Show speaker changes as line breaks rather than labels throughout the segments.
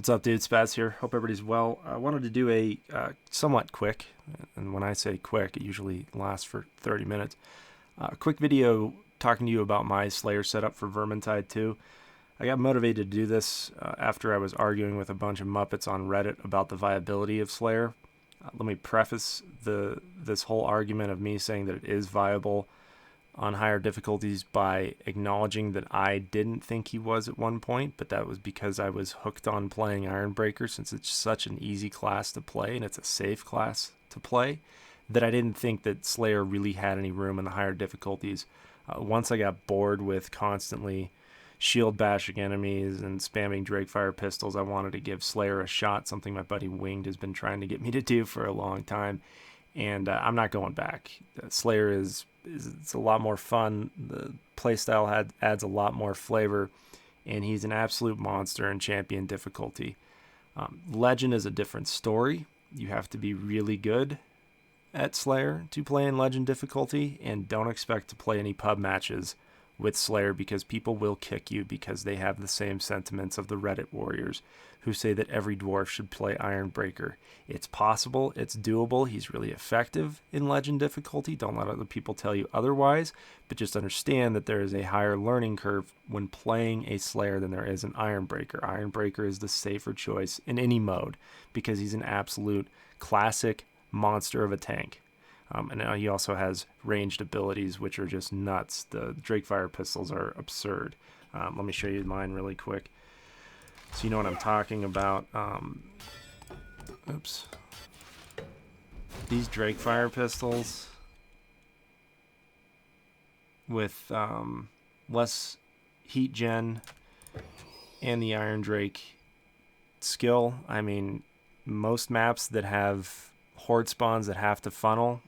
What's up, dude? Spaz here. Hope everybody's well. I wanted to do a somewhat quick, and when I say quick, it usually lasts for 30 minutes. A quick video talking to you about my Slayer setup for Vermintide 2. I got motivated to do this after I was arguing with a bunch of Muppets on Reddit about the viability of Slayer. Let me preface this whole argument of me saying that it is viable on higher difficulties by acknowledging that I didn't think he was at one point, but that was because I was hooked on playing Ironbreaker since it's such an easy class to play and it's a safe class to play, that I didn't think that Slayer really had any room in the higher difficulties. Once I got bored with constantly shield bashing enemies and spamming Drakefire pistols, I wanted to give Slayer a shot, something my buddy Winged has been trying to get me to do for a long time, and I'm not going back. Slayer is it's a lot more fun. The playstyle adds a lot more flavor, and he's an absolute monster in champion difficulty. Legend is a different story. You have to be really good at Slayer to play in Legend difficulty, and don't expect to play any pub matches with Slayer because people will kick you because they have the same sentiments of the Reddit warriors who say that every dwarf should play Ironbreaker. It's possible, it's doable, he's really effective in Legend difficulty. Don't let other people tell you otherwise, but just understand that there is a higher learning curve when playing a Slayer than there is an Ironbreaker. Ironbreaker is the safer choice in any mode because he's an absolute classic monster of a tank. And now he also has ranged abilities, which are just nuts. The Drakefire pistols are absurd. Let me show you mine really quick, so you know what I'm talking about. Oops. These Drakefire pistols with less heat gen and the Iron Drake skill. I mean, most maps that have horde spawns that have to funnel,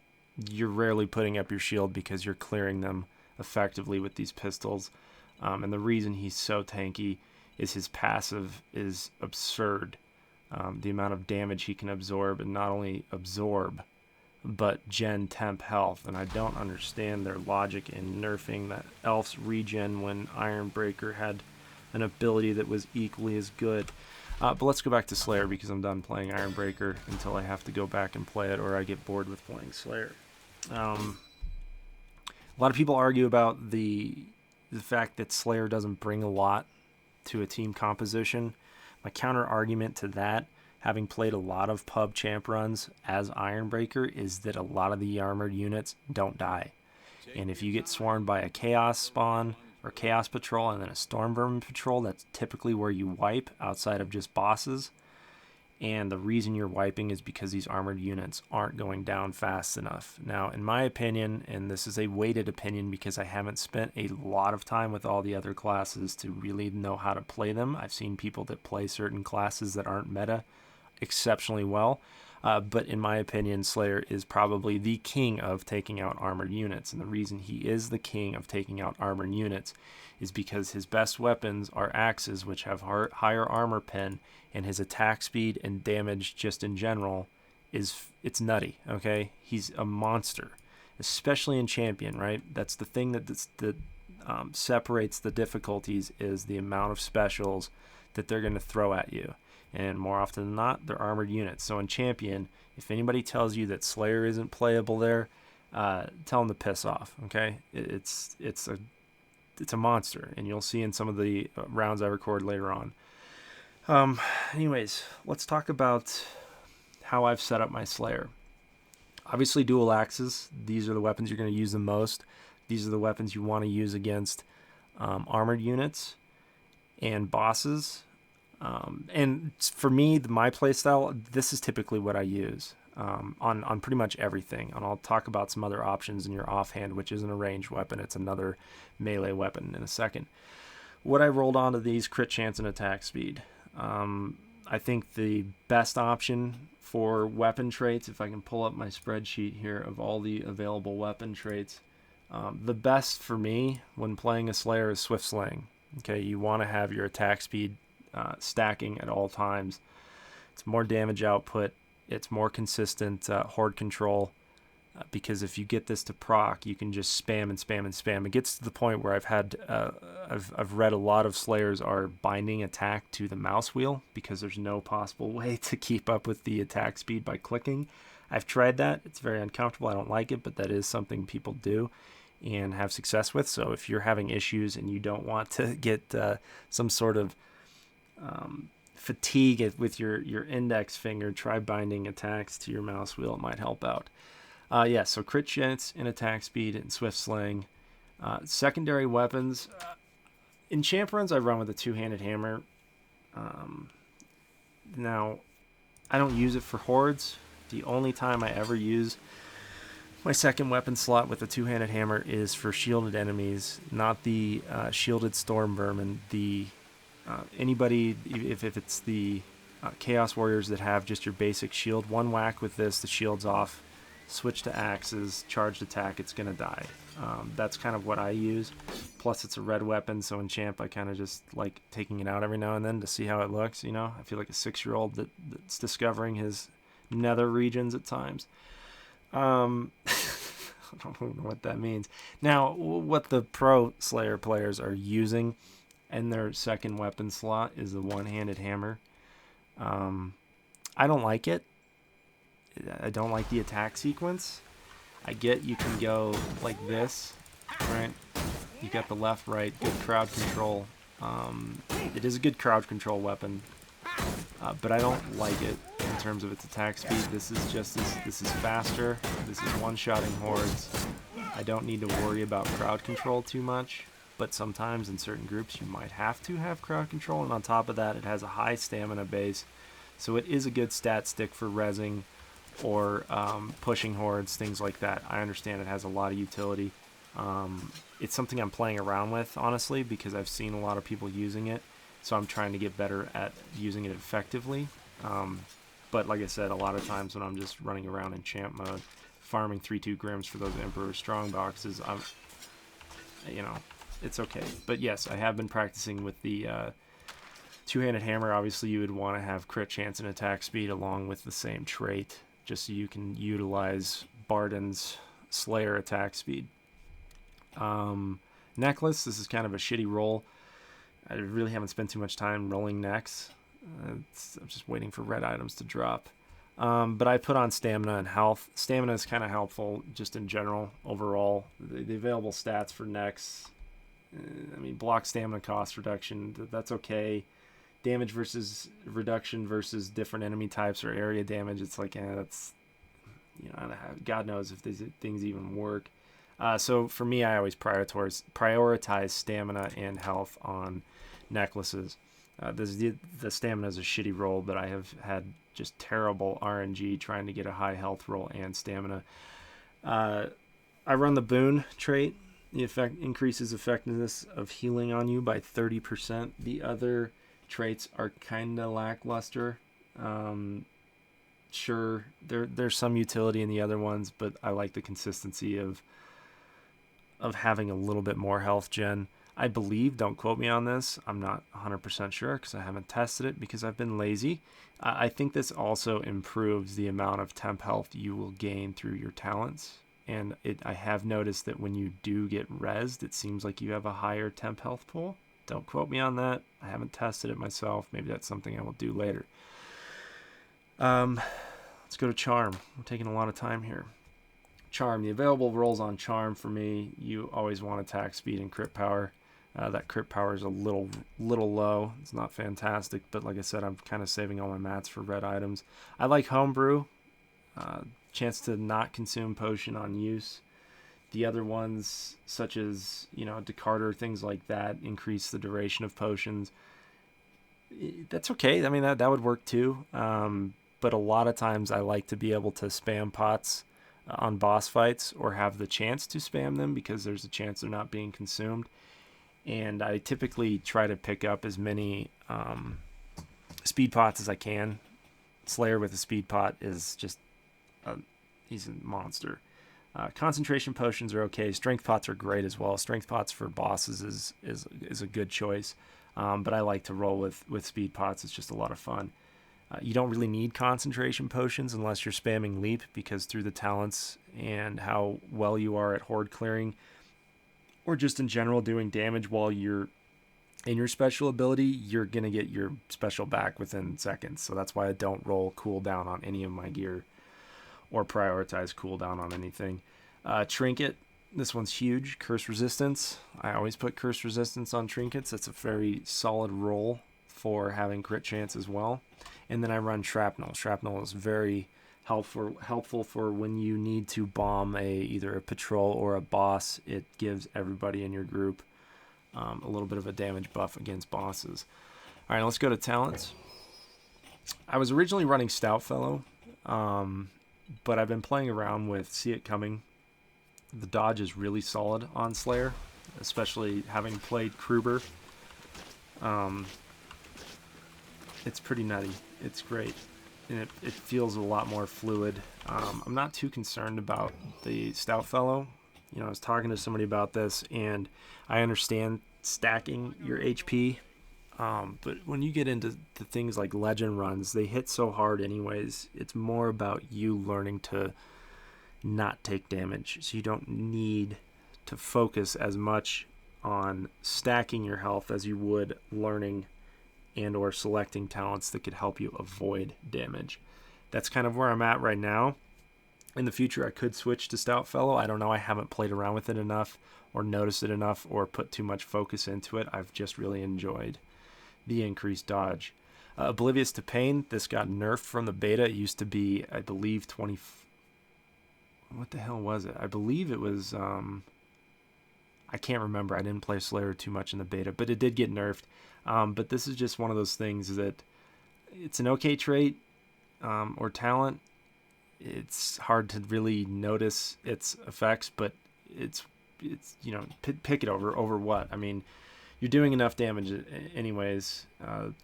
you're rarely putting up your shield because you're clearing them effectively with these pistols. And the reason he's so tanky is his passive is absurd. The amount of damage he can absorb, and not only absorb, but gen temp health. And I don't understand their logic in nerfing that Elf's regen when Ironbreaker had an ability that was equally as good. But let's go back to Slayer because I'm done playing Ironbreaker until I have to go back and play it or I get bored with playing Slayer. A lot of people argue about the fact that Slayer doesn't bring a lot to a team composition. My counter argument to that, having played a lot of pub champ runs as Ironbreaker, is that a lot of the armored units don't die. And if you get swarmed by a chaos spawn or chaos patrol and then a storm vermin patrol, that's typically where you wipe outside of just bosses. And the reason you're wiping is because these armored units aren't going down fast enough. Now, in my opinion, and this is a weighted opinion because I haven't spent a lot of time with all the other classes to really know how to play them. I've seen people that play certain classes that aren't meta exceptionally well. But in my opinion, Slayer is probably the king of taking out armored units. And the reason he is the king of taking out armored units is because his best weapons are axes, which have higher armor pen, and his attack speed and damage just in general it's nutty, okay? He's a monster, especially in champion, right? That's the thing that separates the difficulties is the amount of specials that they're going to throw at you. And more often than not, they're armored units. So in champion, if anybody tells you that Slayer isn't playable there, tell them to piss off, okay? It's a monster, and you'll see in some of the rounds I record later on. Anyways, let's talk about how I've set up my Slayer. Obviously, dual axes. These are the weapons you're going to use the most. These are the weapons you want to use against armored units and bosses. And for me, my playstyle, this is typically what I use on pretty much everything. And I'll talk about some other options in your offhand, which isn't a ranged weapon. It's another melee weapon in a second. What I rolled onto these, crit chance and attack speed. I think the best option for weapon traits, if I can pull up my spreadsheet here of all the available weapon traits, the best for me when playing a Slayer is Swift Slaying. Okay, you want to have your attack speed stacking at all times. It's more damage output. It's more consistent horde control. because if you get this to proc, you can just spam and spam and spam. It gets to the point where I've read a lot of Slayers are binding attack to the mouse wheel because there's no possible way to keep up with the attack speed by clicking. I've tried that. It's very uncomfortable. I don't like it, but that is something people do and have success with. So if you're having issues and you don't want to get some sort of fatigue with your index finger, try binding attacks to your mouse wheel. It might help out. So crit chance and attack speed and swift slaying. Secondary weapons. In champ runs, I run with a two-handed hammer. Now, I don't use it for hordes. The only time I ever use my second weapon slot with a two-handed hammer is for shielded enemies, not the shielded storm vermin. Anybody, if it's the chaos warriors that have just your basic shield, one whack with this, the shield's off. Switch to axes, charged attack, it's going to die. That's kind of what I use. Plus, it's a red weapon, so in champ, I kind of just like taking it out every now and then to see how it looks, I feel like a 6-year-old that's discovering his nether regions at times. I don't know what that means. Now, what the pro Slayer players are using in their second weapon slot is the one-handed hammer. I don't like it. I don't like the attack sequence. I get you can go like this, right? You got the left, right, good crowd control. It is a good crowd control weapon, but I don't like it in terms of its attack speed. This is faster. This is one-shotting hordes. I don't need to worry about crowd control too much, but sometimes in certain groups you might have to have crowd control, and on top of that, it has a high stamina base, so it is a good stat stick for rezzing or pushing hordes, things like that. I understand it has a lot of utility. It's something I'm playing around with, honestly, because I've seen a lot of people using it, so I'm trying to get better at using it effectively. But like I said, a lot of times when I'm just running around in champ mode, farming 3-2 Grims for those Emperor Strong boxes, it's okay. But yes, I have been practicing with the two-handed hammer. Obviously, you would want to have crit chance and attack speed along with the same trait, just so you can utilize Barden's Slayer attack speed. Necklace, this is kind of a shitty roll. I really haven't spent too much time rolling necks. I'm just waiting for red items to drop. But I put on stamina and health. Stamina is kind of helpful just in general, overall. The available stats for necks, block stamina cost reduction, that's okay. Damage versus reduction versus different enemy types or area damage, it's like, that's, God knows if these things even work. So for me, I always prioritize stamina and health on necklaces. The stamina is a shitty roll, but I have had just terrible RNG trying to get a high health roll and stamina. I run the boon trait. The effect increases effectiveness of healing on you by 30%. The other traits are kind of lackluster. Sure, there's some utility in the other ones, but I like the consistency of having a little bit more health gen. I believe, don't quote me on this, I'm not 100% sure because I haven't tested it because I've been lazy. I think this also improves the amount of temp health you will gain through your talents. And I have noticed that when you do get rezzed, it seems like you have a higher temp health pool. Don't quote me on that. I haven't tested it myself. Maybe that's something I will do later. Let's go to Charm. I'm taking a lot of time here. Charm. The available rolls on Charm for me, you always want attack speed and crit power. That crit power is a little low. It's not fantastic, but like I said, I'm kind of saving all my mats for red items. I like Homebrew. Chance to not consume potion on use. The other ones, such as, Decarter, things like that, increase the duration of potions. That's okay. That would work too. But a lot of times I like to be able to spam pots on boss fights or have the chance to spam them because there's a chance they're not being consumed. And I typically try to pick up as many speed pots as I can. Slayer with a speed pot is just he's a monster. Concentration potions are okay. Strength pots are great as well. Strength pots for bosses is a good choice. But I like to roll with speed pots. It's just a lot of fun. You don't really need concentration potions unless you're spamming leap, because through the talents and how well you are at horde clearing, or just in general doing damage while you're in your special ability, you're going to get your special back within seconds. So that's why I don't roll cooldown on any of my gear or prioritize cooldown on anything. Trinket, this one's huge. Curse resistance. I always put curse resistance on trinkets. That's a very solid roll for having crit chance as well. And then I run shrapnel. Shrapnel is very helpful for when you need to bomb either a patrol or a boss. It gives everybody in your group a little bit of a damage buff against bosses. All right, let's go to talents. I was originally running Stout Fellow, but I've been playing around with See It Coming. The dodge is really solid on Slayer, especially having played Kruber. It's pretty nutty. It's great, and it feels a lot more fluid. I'm not too concerned about the Stout Fellow. I was talking to somebody about this, and I understand stacking your HP, but when you get into the things like legend runs, they hit so hard anyways. It's more about you learning to not take damage, so you don't need to focus as much on stacking your health as you would learning and or selecting talents that could help you avoid damage. That's kind of where I'm at right now. In the future, I could switch to Stout Fellow. I don't know. I haven't played around with it enough or noticed it enough or put too much focus into it. I've just really enjoyed the increased dodge. Oblivious to Pain. This got nerfed from the beta. It used to be, I believe, 20... What the hell was it? I believe it was... I can't remember. I didn't play Slayer too much in the beta, but it did get nerfed. But this is just one of those things that it's an okay trait or talent. It's hard to really notice its effects, but it's pick it over what? I mean, you're doing enough damage anyways.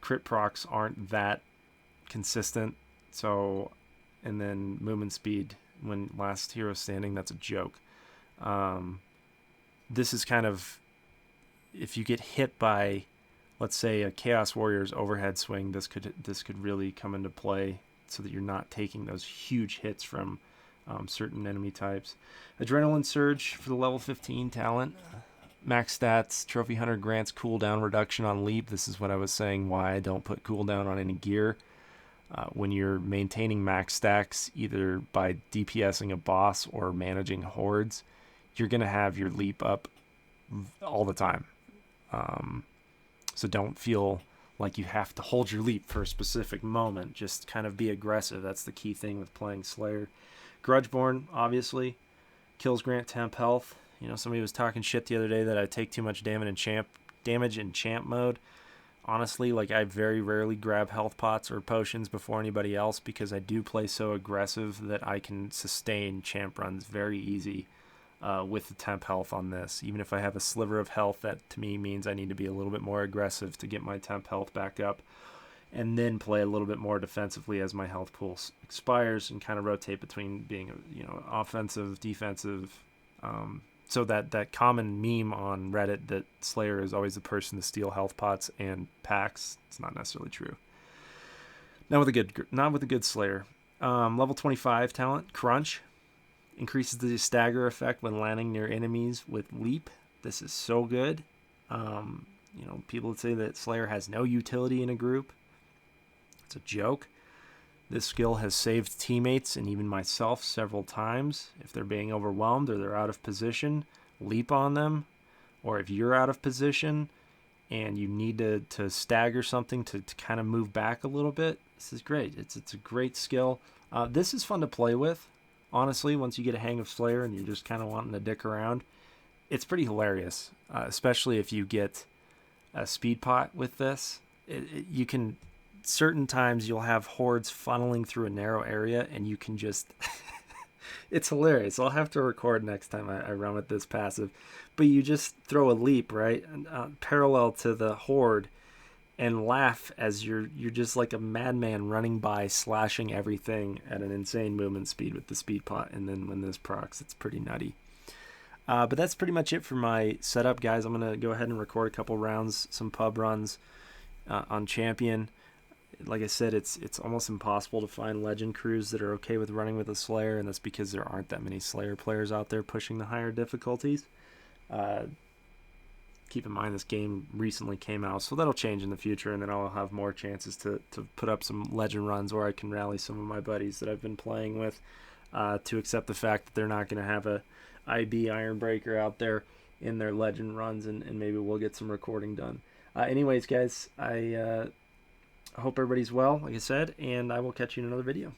Crit procs aren't that consistent. So, and then movement speed when last hero standing, that's a joke. This is kind of, if you get hit by, let's say, a Chaos Warrior's overhead swing, this could really come into play, so that you're not taking those huge hits from certain enemy types. Adrenaline Surge for the level 15 talent. Max stats, Trophy Hunter grants cooldown reduction on leap. This is what I was saying, why I don't put cooldown on any gear. When you're maintaining max stacks, either by DPSing a boss or managing hordes, you're going to have your leap up all the time. So don't feel like you have to hold your leap for a specific moment. Just kind of be aggressive. That's the key thing with playing Slayer. Grudgeborn, obviously. Kills grant temp health. Somebody was talking shit the other day that I take too much damage in champ mode. Honestly, I very rarely grab health pots or potions before anybody else, because I do play so aggressive that I can sustain champ runs very easy with the temp health on this. Even if I have a sliver of health, that to me means I need to be a little bit more aggressive to get my temp health back up, and then play a little bit more defensively as my health pool expires, and kind of rotate between being offensive, defensive. So that common meme on Reddit that Slayer is always the person to steal health pots and packs, it's not necessarily true. Not with a good Slayer. Level 25 talent, Crunch. Increases the stagger effect when landing near enemies with leap. This is so good. People say that Slayer has no utility in a group. It's a joke. This skill has saved teammates and even myself several times. If they're being overwhelmed or they're out of position, leap on them. Or if you're out of position and you need to stagger something to kind of move back a little bit, this is great. It's a great skill. This is fun to play with. Honestly, once you get a hang of Slayer and you're just kind of wanting to dick around, it's pretty hilarious, especially if you get a speed pot with this. You can, certain times you'll have hordes funneling through a narrow area, and you can just, it's hilarious. I'll have to record next time I run with this passive, but you just throw a leap, right, parallel to the horde, and laugh as you're just like a madman running by, slashing everything at an insane movement speed with the speed pot. And then when this procs, it's pretty nutty. But that's pretty much it for my setup, guys. I'm going to go ahead and record a couple rounds, some pub runs on Champion. like I said, it's almost impossible to find legend crews that are okay with running with a Slayer, and that's because there aren't that many Slayer players out there pushing the higher difficulties. Keep in mind this game recently came out, so that'll change in the future, and then I'll have more chances to put up some legend runs where I can rally some of my buddies that I've been playing with to accept the fact that they're not going to have a IB Ironbreaker out there in their legend runs, and maybe we'll get some recording done. Anyways, guys, I hope everybody's well, like I said, and I will catch you in another video.